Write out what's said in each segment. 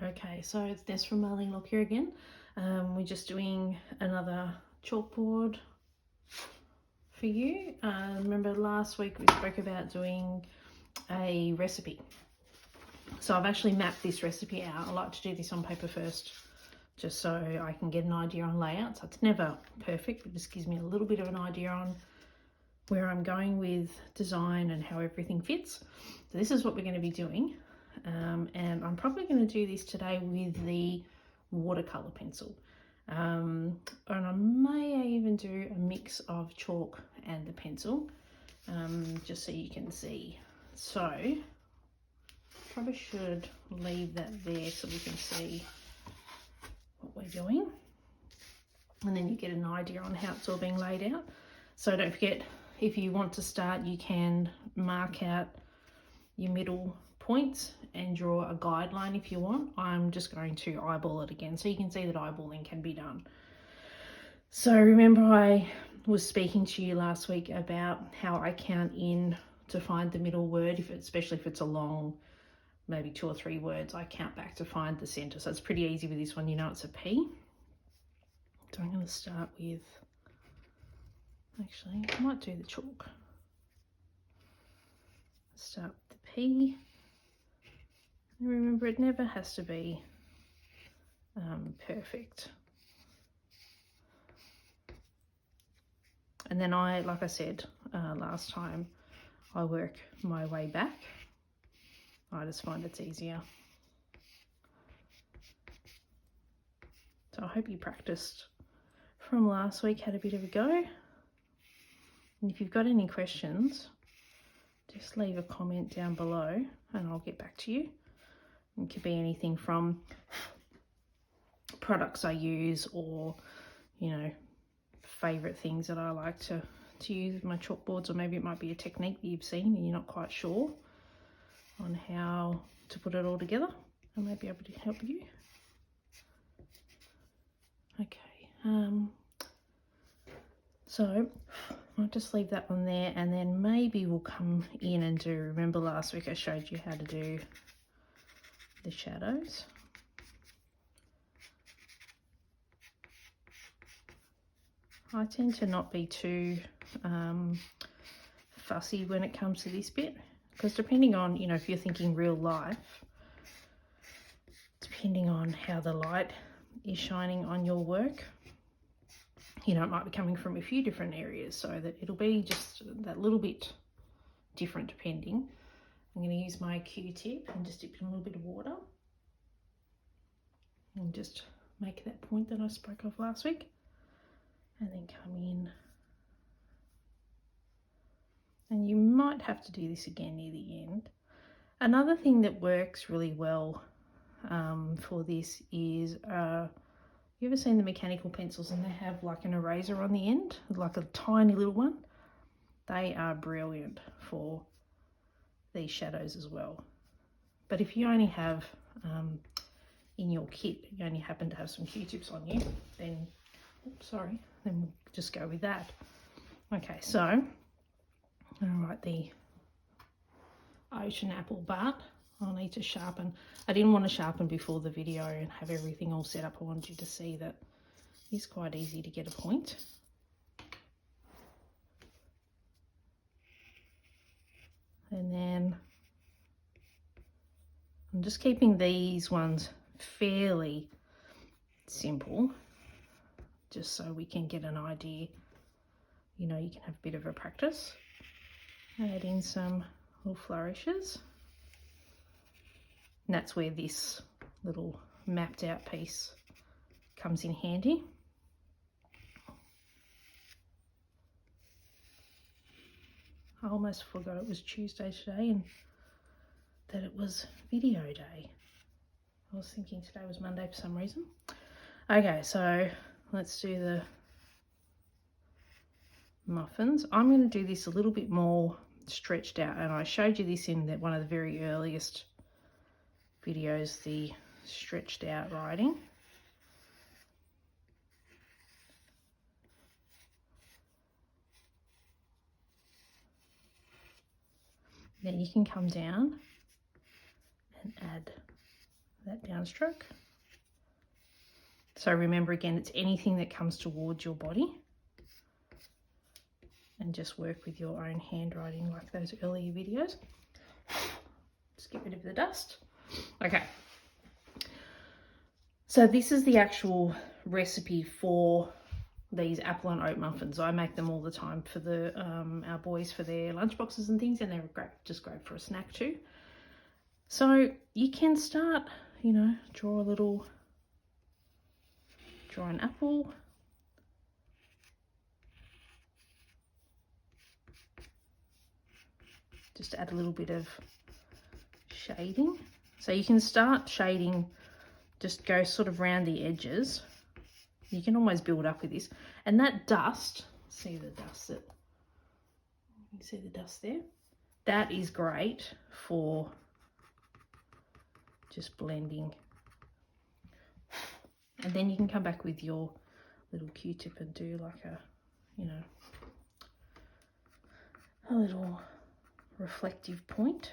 Okay, so it's Des from Marlene Look here again. We're just doing another chalkboard for you. Remember last week we spoke about doing a recipe. So I've actually mapped this recipe out. I like to do this on paper first, just so I can get an idea on layout. So it's never perfect, but this gives me a little bit of an idea on where I'm going with design and how everything fits. So this is what we're going to be doing. And I'm probably going to do this today with the watercolor pencil. And I may even do a mix of chalk and the pencil, just so you can see. So probably should leave that there so we can see what we're doing. And then you get an idea on how it's all being laid out. So don't forget, if you want to start, you can mark out your middle points and draw a guideline if you want. I'm just going to eyeball it again so you can see that eyeballing can be done. So remember I was speaking to you last week about how I count in to find the middle word, especially if it's a long, maybe 2 or 3 words, I count back to find the center. So it's pretty easy with this one, you know it's a P. So I'm going to start with, actually I might do the chalk. Start with the P. And remember, it never has to be perfect. And then like I said last time, I work my way back. I just find it's easier. So I hope you practiced from last week, had a bit of a go. And if you've got any questions, just leave a comment down below and I'll get back to you. It could be anything from products I use or, you know, favourite things that I like to use with my chalkboards, or maybe it might be a technique that you've seen and you're not quite sure on how to put it all together. I may be able to help you. Okay, so I'll just leave that one there, and then maybe we'll come in and do, remember last week I showed you how to do the shadows. I tend to not be too fussy when it comes to this bit, because depending on, you know, if you're thinking real life, depending on how the light is shining on your work, you know, it might be coming from a few different areas, so that it'll be just that little bit different depending. I'm going to use my Q-tip and just dip in a little bit of water and just make that point that I spoke of last week, and then come in. And you might have to do this again near the end. Another thing that works really well for this is, you ever seen the mechanical pencils and they have like an eraser on the end, like a tiny little one? They are brilliant for these shadows as well. But if you only have, in your kit, you only happen to have some Q-tips on you, then, then we'll just go with that. Okay, so I'm gonna write the ocean apple, but I'll need to sharpen. I didn't want to sharpen before the video and have everything all set up. I wanted you to see that it's quite easy to get a point. And then I'm just keeping these ones fairly simple, just so we can get an idea. You know, you can have a bit of a practice. Add in some little flourishes. And that's where this little mapped out piece comes in handy. I almost forgot it was Tuesday today and that it was video day. I was thinking today was Monday for some reason. Okay, so let's do the muffins. I'm going to do this a little bit more stretched out, and I showed you this in one of the very earliest videos, the stretched out writing. Then you can come down and add that downstroke. So remember again, it's anything that comes towards your body. And just work with your own handwriting like those earlier videos. Just get rid of the dust. Okay. So this is the actual recipe for these apple and oat muffins. I make them all the time for the our boys for their lunchboxes and things, and they're great, just great for a snack too. So you can start, you know, draw an apple. Just add a little bit of shading. So you can start shading, just go sort of round the edges. You can always build up with this. And that dust, see the dust that, you can see the dust there? That is great for just blending. And then you can come back with your little Q-tip and do like a, you know, a little reflective point.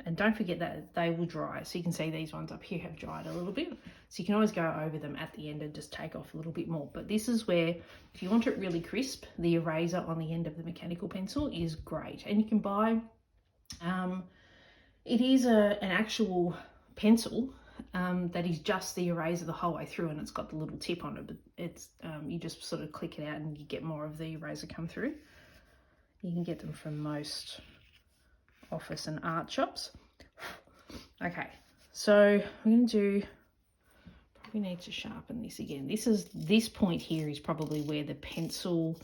And don't forget that they will dry. So you can see these ones up here have dried a little bit. So you can always go over them at the end and just take off a little bit more. But this is where, if you want it really crisp, the eraser on the end of the mechanical pencil is great. And you can buy, it is an actual pencil that is just the eraser the whole way through, and it's got the little tip on it. But it's you just sort of click it out and you get more of the eraser come through. You can get them from most office and art shops. Okay, so I'm going to do, probably need to sharpen this again. This point here is probably where the pencil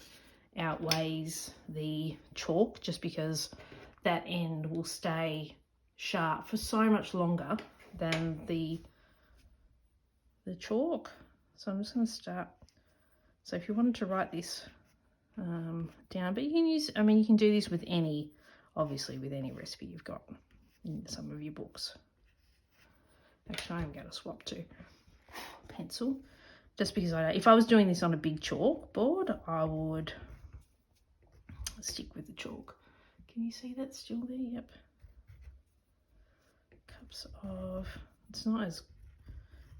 outweighs the chalk, just because that end will stay sharp for so much longer than the chalk. So I'm just going to start. So if you wanted to write this down, but you can use, I mean, you can do this with any, obviously with any recipe you've got in some of your books. Actually, I'm going to swap to pencil, just because if I was doing this on a big chalkboard, I would stick with the chalk. Can you see that still there? Yep. Cups of, it's not as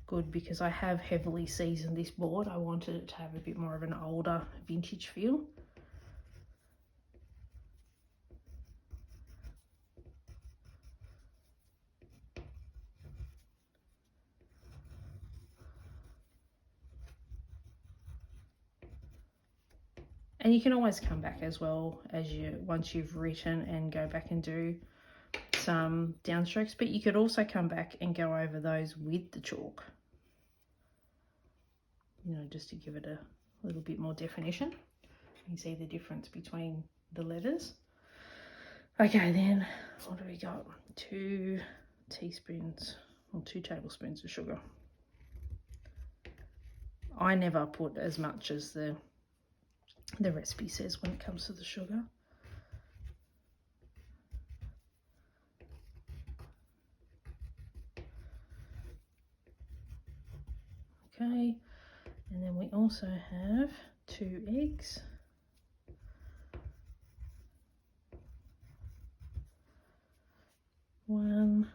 good because I have heavily seasoned this board. I wanted it to have a bit more of an older vintage feel. And you can always come back as well as once you've written and go back and do some downstrokes, but you could also come back and go over those with the chalk, you know, just to give it a little bit more definition. You can see the difference between the letters. Okay, then what do we got? 2 teaspoons or 2 tablespoons of sugar. I never put as much as the recipe says when it comes to the sugar. Okay, and then we also have 2 eggs. One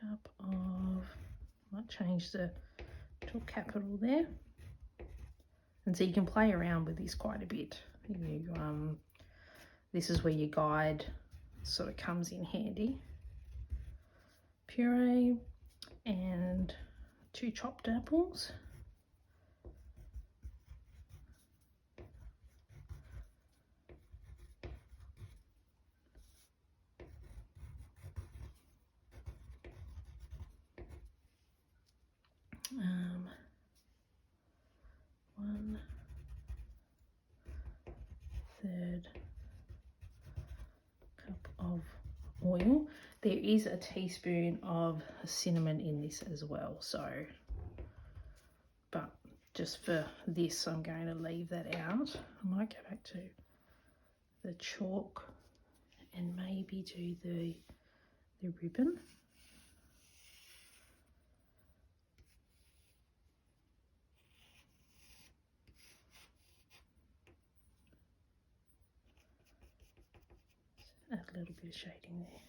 cup of, might change the to capital there. And so you can play around with this quite a bit. This is where your guide sort of comes in handy. Puree and 2 chopped apples. One-third cup of oil. There is a teaspoon of cinnamon in this as well, so, but just for this I'm going to leave that out. I might go back to the chalk and maybe do the ribbon. little bit of shading there.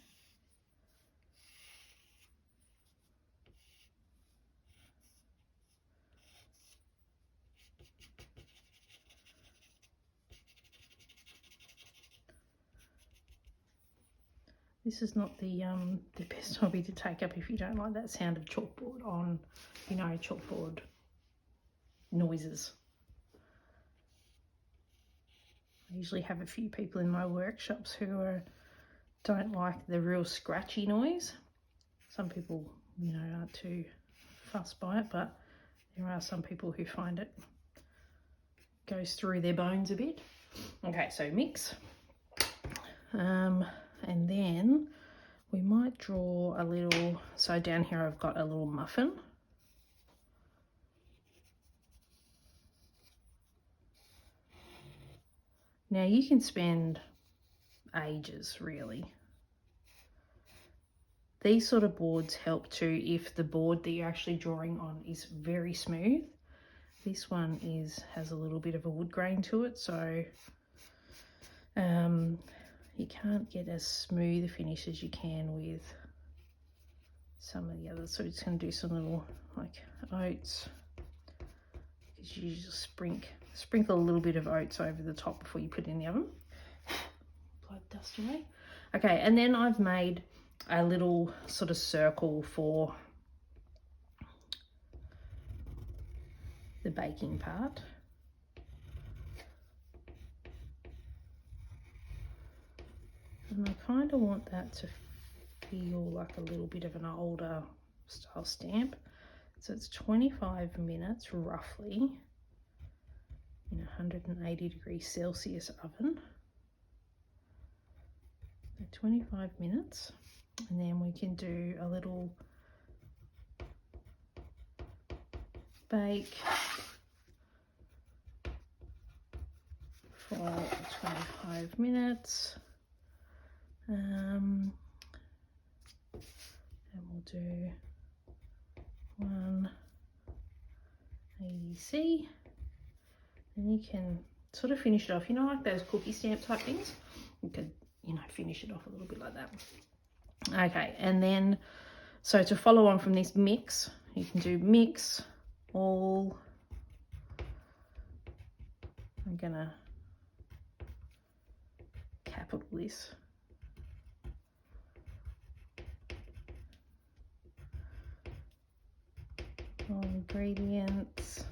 This is not the best hobby to take up if you don't like that sound of chalkboard on, you know, chalkboard noises. I usually have a few people in my workshops who don't like the real scratchy noise. Some people, you know, aren't too fussed by it, but there are some people who find it goes through their bones a bit. Okay, so mix. And then we might draw a little, so down here I've got a little muffin. Now you can spend ages really. These sort of boards help too if the board that you're actually drawing on is very smooth. This one has a little bit of a wood grain to it, so you can't get as smooth a finish as you can with some of the others. So it's going to do some little like oats, because you just sprinkle a little bit of oats over the top before you put it in the oven. Blow the dust away. Okay, and then I've made a little sort of circle for the baking part. And I kind of want that to feel like a little bit of an older style stamp. So it's 25 minutes roughly in a 180 degrees Celsius oven. So 25 minutes, and then we can do a little bake for 25 minutes. And we'll do 180C, and you can sort of finish it off, you know, like those cookie stamp type things. You could, you know, finish it off a little bit like that. Okay, and then so to follow on from this mix, you can do mix all. I'm gonna capital this. All ingredients.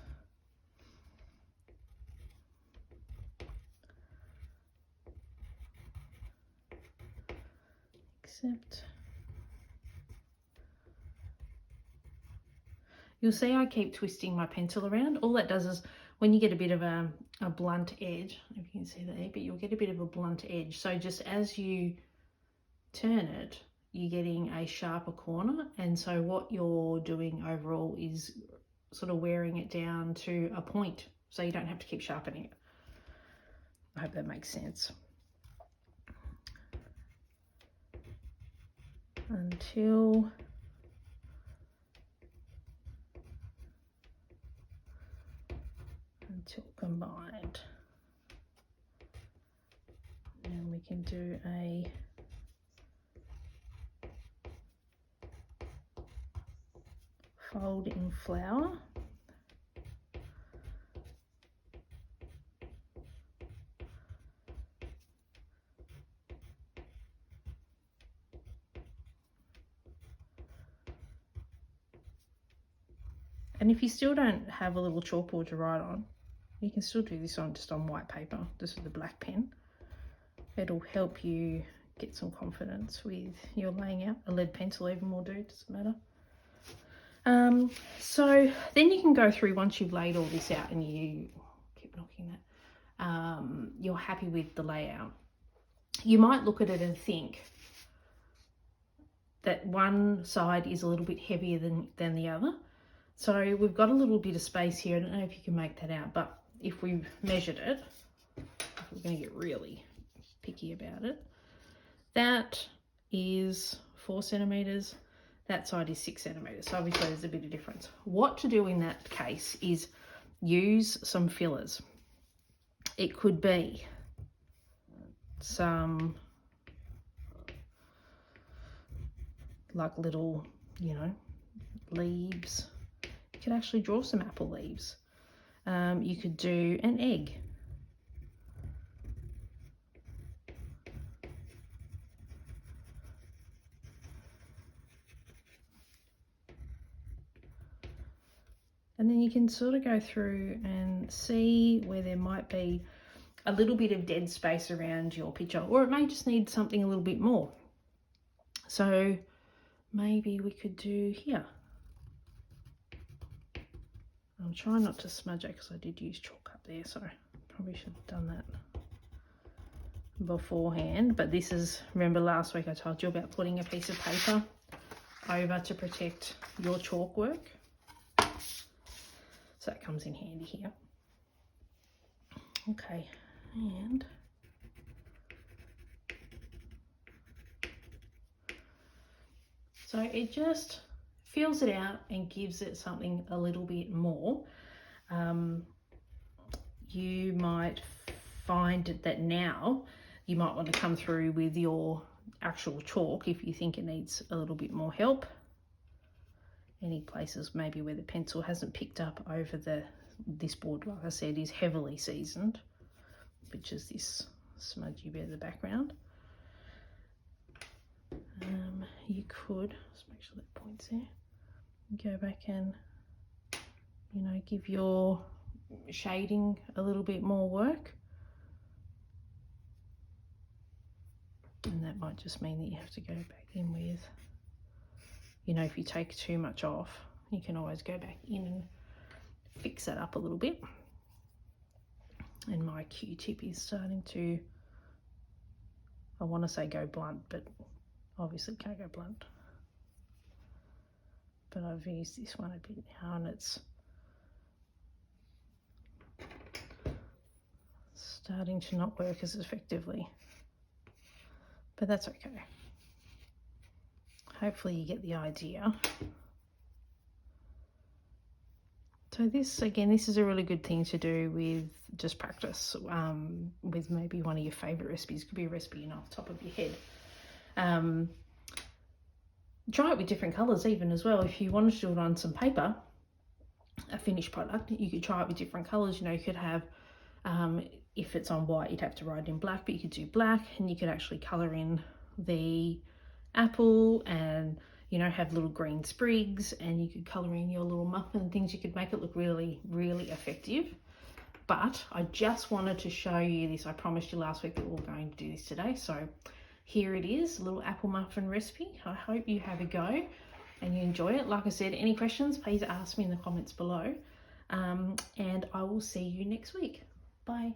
Except you'll see I keep twisting my pencil around. All that does is when you get a bit of a blunt edge, I don't know if you can see that there, but you'll get a bit of a blunt edge. So just as you turn it, you're getting a sharper corner, and so what you're doing overall is sort of wearing it down to a point, so you don't have to keep sharpening it. I hope that makes sense. Until combined. And we can do a fold in flour. And if you still don't have a little chalkboard to write on, you can still do this on just on white paper, just with a black pen. It'll help you get some confidence with your laying out. A lead pencil even will do, doesn't matter. So then you can go through, once you've laid all this out and you keep knocking that, you're happy with the layout. You might look at it and think that one side is a little bit heavier than the other. So we've got a little bit of space here. I don't know if you can make that out, but if we measured it, if we're going to get really picky about it, that is 4 centimeters. That side is 6 centimeters. So obviously there's a bit of difference. What to do in that case is use some fillers. It could be some like little, you know, leaves. You could actually draw some apple leaves. You could do an egg. And then you can sort of go through and see where there might be a little bit of dead space around your picture, or it may just need something a little bit more. So maybe we could do here. I'm trying not to smudge it because I did use chalk up there, so probably should have done that beforehand. But this is, remember last week I told you about putting a piece of paper over to protect your chalk work. So that comes in handy here. Okay, and so it just fills it out and gives it something a little bit more. You might find that now you might want to come through with your actual chalk if you think it needs a little bit more help. Any places maybe where the pencil hasn't picked up over this board, like I said, is heavily seasoned, which is this smudgy bit of the background. You could just make sure that point's there. Go back and, you know, give your shading a little bit more work. And that might just mean that you have to go back in with, you know, if you take too much off, you can always go back in and fix that up a little bit. And my Q-tip is starting to, I want to say go blunt, but obviously can't go blunt. But I've used this one a bit now and it's starting to not work as effectively. But that's okay. Hopefully you get the idea. So this, again, this is a really good thing to do with just practice, with maybe one of your favourite recipes. It could be a recipe, you know, off the top of your head. Try it with different colours even as well. If you wanted to do it on some paper, a finished product, you could try it with different colours. You know, you could have, if it's on white, you'd have to write in black, but you could do black and you could actually colour in the apple and, you know, have little green sprigs, and you could colour in your little muffin and things. You could make it look really, really effective. But I just wanted to show you this. I promised you last week that we were going to do this today. So here it is, a little apple muffin recipe. I hope you have a go and you enjoy it. Like I said, any questions, please ask me in the comments below. And I will see you next week. Bye.